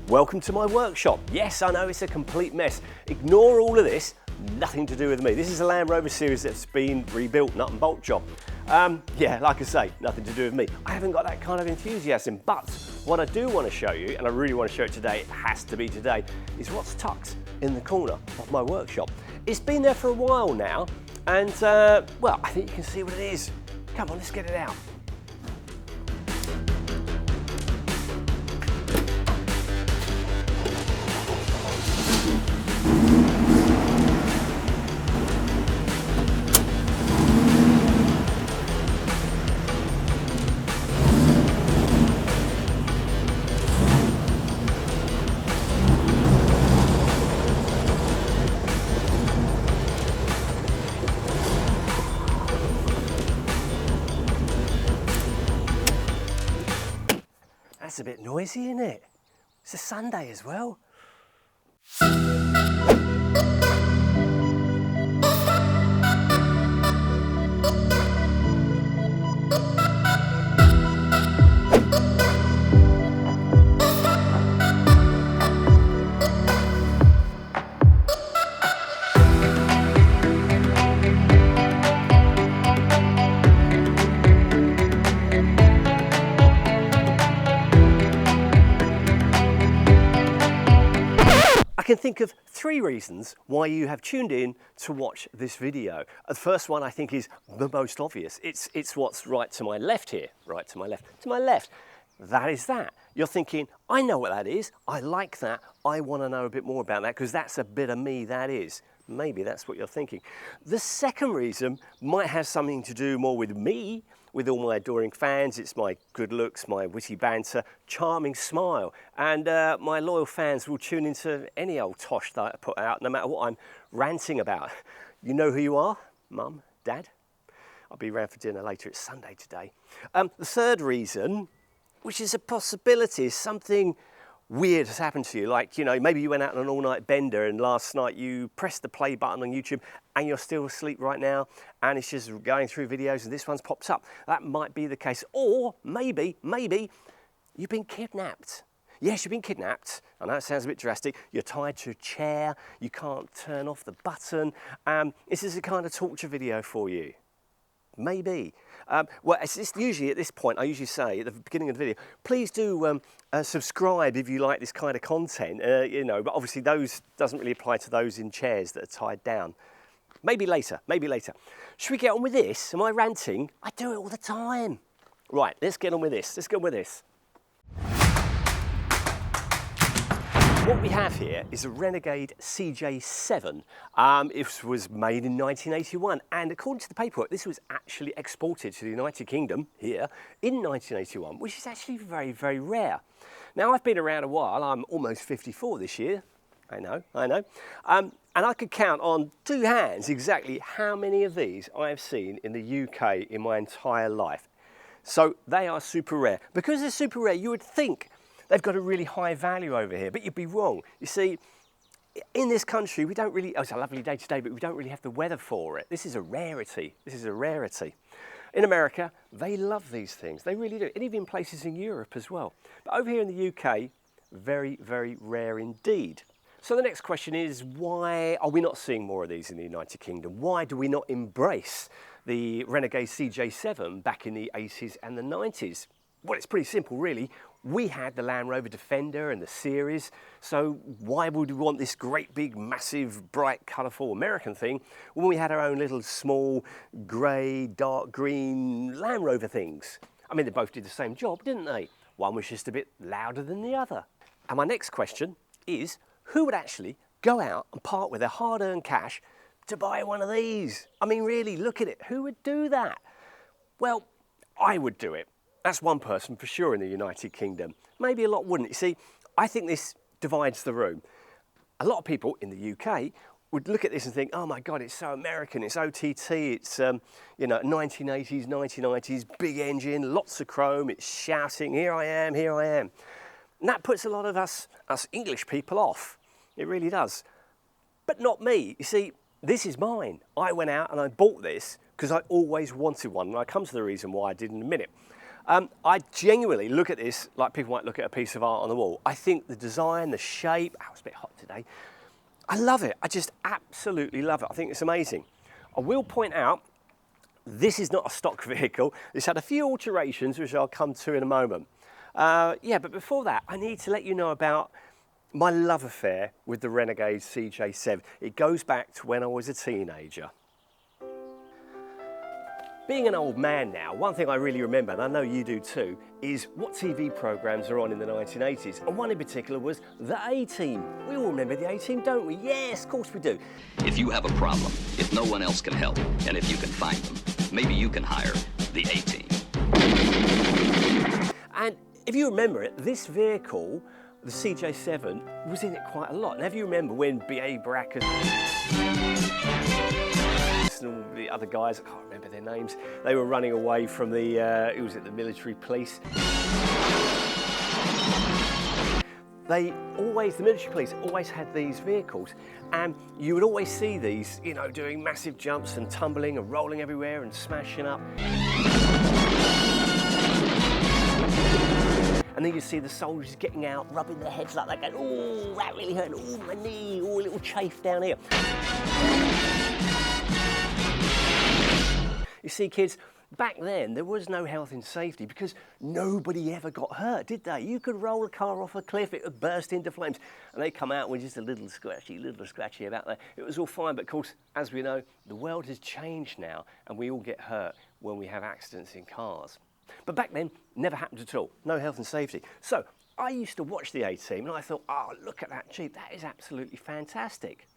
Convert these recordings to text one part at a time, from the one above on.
Welcome to my workshop. Yes, I know it's a complete mess. Ignore all of this, nothing to do with me. This is a Land Rover series that's been rebuilt, nut and bolt job. Yeah, like I say, nothing to do with me. I haven't got that kind of enthusiasm, but what I do want to show you, and I really want to show it today, it has to be today, is what's tucked in the corner of my workshop. It's been there for a while now, and well, I think you can see what it is. Come on, let's get it out. That's a bit noisy, isn't it? It's a Sunday as well. I can think of 3 reasons why you have tuned in to watch this video. The first one I think is the most obvious. It's what's right to my left here, right to my left. To my left, that is that. You're thinking, I know what that is, I like that, I want to know a bit more about that because that's a bit of me, that is. Maybe that's what you're thinking. The second reason might have something to do more with me, with all my adoring fans. It's my good looks, my witty banter, charming smile, and my loyal fans will tune into any old tosh that I put out, no matter what I'm ranting about. You know who you are? Mum, Dad? I'll be around for dinner later. It's Sunday today. The third reason, which is a possibility, is something weird has happened to you. Like, you know, maybe you went out on an all-night bender and last night you pressed the play button on YouTube and you're still asleep right now and it's just going through videos and this one's popped up. That might be the case. Or maybe you've been kidnapped. Yes, you've been kidnapped. I know it sounds a bit drastic. You're tied to a chair. You can't turn off the button. This is a kind of torture video for you. Maybe. Well, it's usually at this point, I usually say at the beginning of the video, please do subscribe if you like this kind of content, you know, but obviously those doesn't really apply to those in chairs that are tied down. Maybe later, maybe later. Should we get on with this? Am I ranting? I do it all the time. Right, let's get on with this. Let's get on with this. What we have here is a Renegade CJ7. It was made in 1981, and according to the paperwork, this was actually exported to the United Kingdom here in 1981, which is actually very, very rare. Now, I've been around a while. I'm almost 54 this year. I know. And I could count on 2 hands exactly how many of these I have seen in the UK in my entire life. So they are super rare. Because they're super rare, you would think they've got a really high value over here, but you'd be wrong. You see, in this country, we don't really, oh, it's a lovely day today, but we don't really have the weather for it. This is a rarity. This is a rarity. In America, they love these things. They really do. And even in places in Europe as well. But over here in the UK, very, very rare indeed. So the next question is, why are we not seeing more of these in the United Kingdom? Why do we not embrace the Renegade CJ7 back in the 80s and the 90s? Well, it's pretty simple, really. We had the Land Rover Defender and the series, so why would we want this great, big, massive, bright, colourful American thing when we had our own little small, grey, dark green Land Rover things? I mean, they both did the same job, didn't they? One was just a bit louder than the other. And my next question is, who would actually go out and part with their hard-earned cash to buy one of these? I mean, really, look at it. Who would do that? Well, I would do it. That's one person for sure in the United Kingdom. Maybe a lot wouldn't. You see, I think this divides the room. A lot of people in the UK would look at this and think, oh my God, it's so American, it's OTT, it's, you know, 1980s, 1990s, big engine, lots of chrome, it's shouting, here I am, here I am. And that puts a lot of us English people off. It really does. But not me. You see, this is mine. I went out and I bought this because I always wanted one, and I'll come to the reason why I did in a minute. I genuinely look at this like people might look at a piece of art on the wall. I think the design, the shape, oh, it's a bit hot today. I love it. I just absolutely love it. I think it's amazing. I will point out, this is not a stock vehicle. It's had a few alterations, which I'll come to in a moment. Yeah, but before that, I need to let you know about my love affair with the Renegade CJ7. It goes back to when I was a teenager. Being an old man now, one thing I really remember, and I know you do too, is what TV programmes are on in the 1980s. And one in particular was the A-Team. We all remember the A-Team, don't we? Yes, of course we do. If you have a problem, if no one else can help, and if you can find them, maybe you can hire the A-Team. And if you remember it, this vehicle, the CJ7, was in it quite a lot. Now, if you remember when B.A. Baracus and all the other guys, I can't remember their names, they were running away from the, who was it, the military police. The military police always had these vehicles, and you would always see these, you know, doing massive jumps and tumbling and rolling everywhere and smashing up. And then you see the soldiers getting out, rubbing their heads like that, going, oh, that really hurt, oh, my knee, oh, a little chafe down here. You see, kids, back then there was no health and safety because nobody ever got hurt, did they? You could roll a car off a cliff, it would burst into flames, and they come out with just a little scratchy about that. It was all fine, but of course, as we know, the world has changed now, and we all get hurt when we have accidents in cars. But back then, never happened at all. No health and safety. So I used to watch the A-Team and I thought, oh, look at that Jeep. That is absolutely fantastic.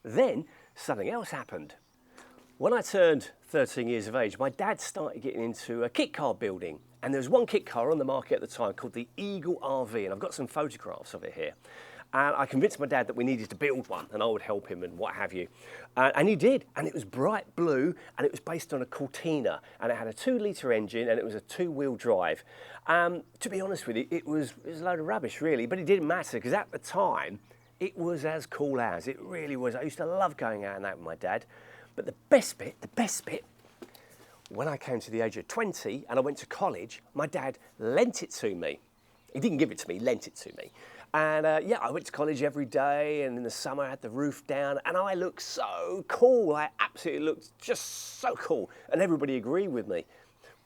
Then something else happened. When I turned 13 years of age, my dad started getting into a kit car building. And there was one kit car on the market at the time called the Eagle RV. And I've got some photographs of it here. And I convinced my dad that we needed to build one and I would help him and what have you. And he did, and it was bright blue and it was based on a Cortina and it had a 2-litre engine and it was a 2-wheel drive. To be honest with you, it was a load of rubbish really, but it didn't matter because at the time it was as cool as, it really was. I used to love going out and that with my dad. But the best bit, when I came to the age of 20 and I went to college, my dad lent it to me. He didn't give it to me, he lent it to me. And yeah, I went to college every day and in the summer I had the roof down and I looked so cool. I absolutely looked just so cool and everybody agreed with me.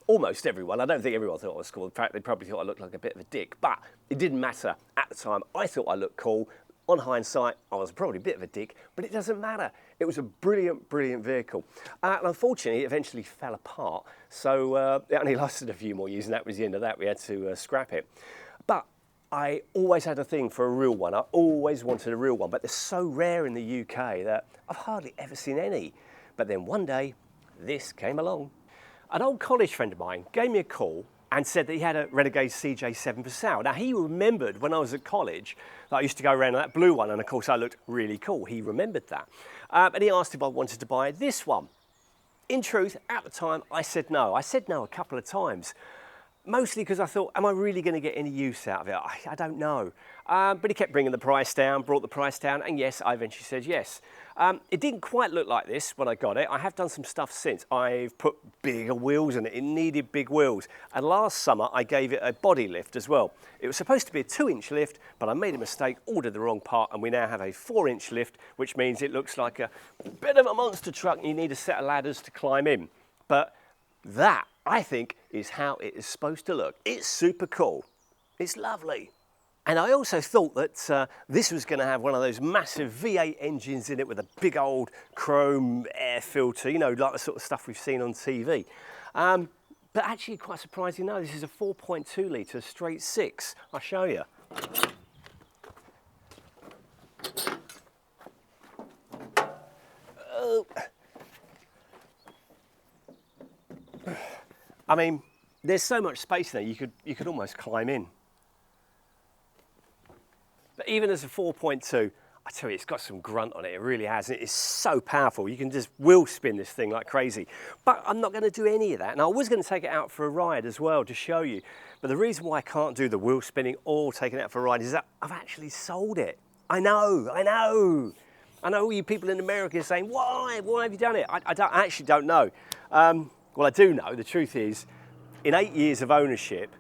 Almost everyone. I don't think everyone thought I was cool. In fact, they probably thought I looked like a bit of a dick, but it didn't matter. At the time, I thought I looked cool. On hindsight, I was probably a bit of a dick, but it doesn't matter. It was a brilliant, brilliant vehicle. And unfortunately, it eventually fell apart. So it only lasted a few more years and that was the end of that. We had to scrap it. But I always had a thing for a real one. I always wanted a real one, but they're so rare in the UK that I've hardly ever seen any. But then one day, this came along. An old college friend of mine gave me a call and said that he had a Renegade CJ7 for sale. Now, he remembered when I was at college that I used to go around in that blue one, and of course I looked really cool. He remembered that. And he asked if I wanted to buy this one. In truth, at the time, I said no. I said no a couple of times. Mostly because I thought, am I really going to get any use out of it? I don't know. But he kept bringing the price down, brought the price down, and yes, I eventually said yes. It didn't quite look like this when I got it. I have done some stuff since. I've put bigger wheels in it. It needed big wheels. And last summer, I gave it a body lift as well. It was supposed to be a 2-inch lift, but I made a mistake, ordered the wrong part, and we now have a 4-inch lift, which means it looks like a bit of a monster truck, and you need a set of ladders to climb in. But that, I think, is how it is supposed to look. It's super cool. It's lovely. And I also thought that this was going to have one of those massive V8 engines in it with a big old chrome air filter, you know, like the sort of stuff we've seen on TV. But actually, quite surprising, no, this is a 4.2 litre straight 6. I'll show you. I mean, there's so much space there, you could almost climb in. But even as a 4.2, I tell you, it's got some grunt on it, it really has. It is so powerful, you can just wheel spin this thing like crazy. But I'm not going to do any of that. And I was going to take it out for a ride as well to show you. But the reason why I can't do the wheel spinning or taking it out for a ride is that I've actually sold it. I know. I know all you people in America are saying, why have you done it? I actually don't know. Well, I do know, the truth is, in 8 years of ownership,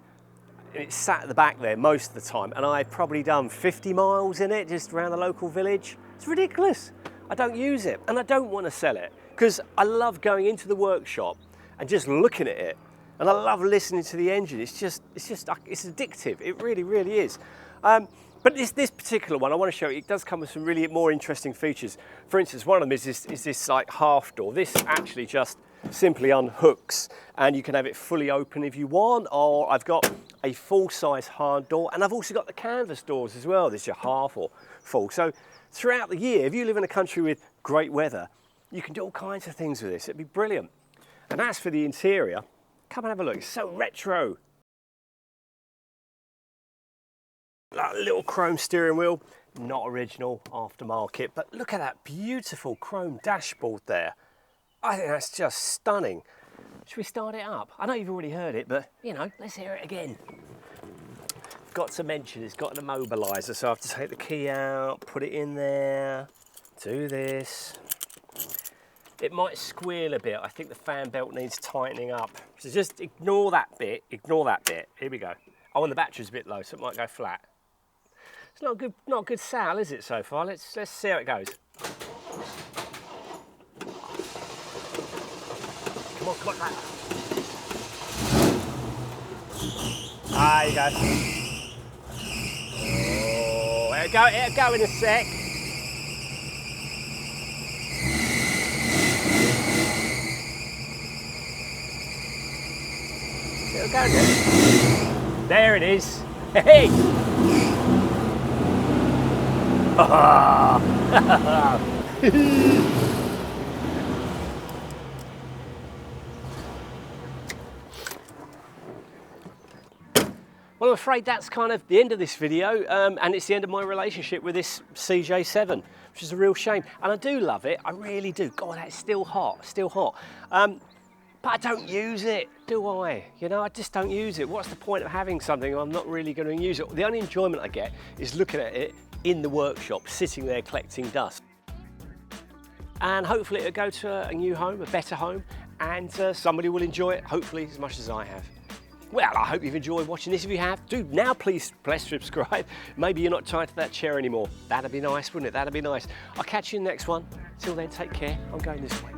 it's sat at the back there most of the time, and I've probably done 50 miles in it, just around the local village. It's ridiculous. I don't use it, and I don't want to sell it, because I love going into the workshop and just looking at it, and I love listening to the engine. It's addictive. It really, really is. But this particular one, I want to show you, it does come with some really more interesting features. For instance, one of them is this like half door. This actually just simply unhooks, and you can have it fully open if you want, or I've got a full-size hard door, and I've also got the canvas doors as well. There's your half or full. So throughout the year, if you live in a country with great weather, you can do all kinds of things with this. It'd be brilliant. And as for the interior, come and have a look. It's so retro. That little chrome steering wheel, not original, aftermarket, but look at that beautiful chrome dashboard there. I think that's just stunning. Should we start it up? I know you've already heard it, but you know, let's hear it again. Got to mention it's got an immobiliser, so I have to take the key out, put it in there, do this. It might squeal a bit. I think the fan belt needs tightening up. So just ignore that bit, ignore that bit. Here we go. Oh, and the battery's a bit low, so it might go flat. It's not a good sound, is it, so far? Let's see how it goes. Come on, back. There you go. Oh, it'll go in a sec. It'll go there. There it is. Hey! Well, I'm afraid that's kind of the end of this video, and it's the end of my relationship with this CJ7, which is a real shame. And I do love it, I really do. God, that's still hot, still hot. But I don't use it, do I? You know, I just don't use it. What's the point of having something if I'm not really going to use it? The only enjoyment I get is looking at it in the workshop, sitting there collecting dust. And hopefully it'll go to a new home, a better home, and somebody will enjoy it, hopefully as much as I have. Well, I hope you've enjoyed watching this. If you have, do now please press subscribe. Maybe you're not tied to that chair anymore. That'd be nice, wouldn't it? That'd be nice. I'll catch you in the next one. Till then, take care. I'm going this way.